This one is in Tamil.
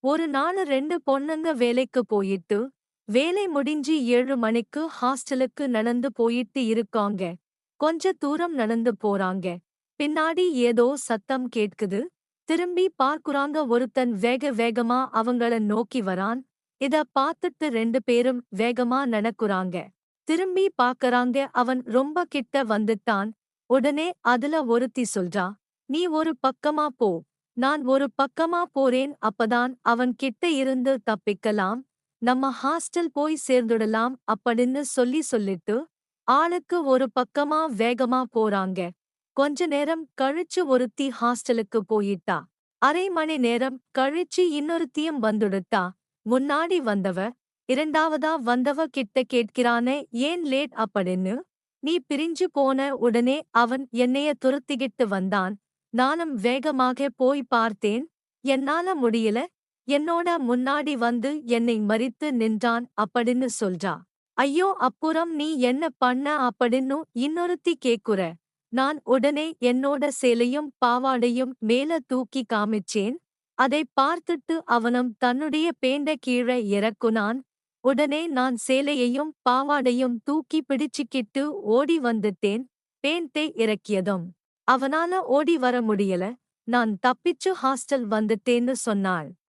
ஒரு நாள் 2 பொண்ணுங்க வேலைக்கு போயிட்டு, வேலை முடிஞ்சு 7 மணிக்கு ஹாஸ்டலுக்கு நடந்து போயிட்டு இருக்காங்க. கொஞ்ச தூரம் நடந்து போறாங்க. பின்னாடி ஏதோ சத்தம் கேட்குது. திரும்பி பார்க்குறாங்க, ஒருத்தன் வேக வேகமா அவங்கள நோக்கி வரான். இத பார்த்துட்டு 2 பேரும் வேகமா நடக்குறாங்க. திரும்பி பார்க்கறாங்க, அவன் ரொம்ப கிட்ட வந்துட்டான். உடனே அதுல ஒருத்தி சொல்றா, "நீ ஒரு பக்கமா போ. நான் ஒரு பக்கமா போறேன், அப்பதான் அவன் கிட்ட இருந்து தப்பிக்கலாம். நம்ம ஹாஸ்டல் போய் சேர்ந்துடலாம்" அப்படின்னு சொல்லிட்டு ஆளுக்கு ஒரு பக்கமா வேகமா போறாங்க. கொஞ்ச நேரம் கழிச்சு ஒருத்தி ஹாஸ்டலுக்கு போயிட்டா. அரை மணி நேரம் கழிச்சு இன்னொருத்தியும் வந்துடுட்டா. முன்னாடி வந்தவ இரண்டாவதா வந்தவ கிட்ட கேட்கிறானே, "ஏன் லேட்" அப்படின்னு. "நீ பிரிஞ்சு போன உடனே அவன் என்னைய துரத்திக்கிட்டு வந்தான். நானும் வேகமாக போய் பார்த்தேன். என்னால முடியல. என்னோட முன்னாடி வந்து என்னை மறித்து நின்றான்" அப்படின்னு சொல்றா. "ஐயோ, அப்புறம் நீ என்ன பண்ண" அப்படின்னு இன்னொருத்தி கேக்குற. நான் உடனே என்னோட சேலையும் பாவாடையும் மேல தூக்கி காமிச்சேன். அதை பார்த்துட்டு அவனும் தன்னுடைய பேண்ட கீழே இறக்குனான். உடனே நான் சேலையையும் பாவாடையும் தூக்கி பிடிச்சுக்கிட்டு ஓடி வந்துட்டேன். பேண்டை இறக்கியதும் அவனால ஓடி வர முடியல. நான் தப்பிச்சு ஹாஸ்டல் வந்துட்டேன்னு சொன்னாள்.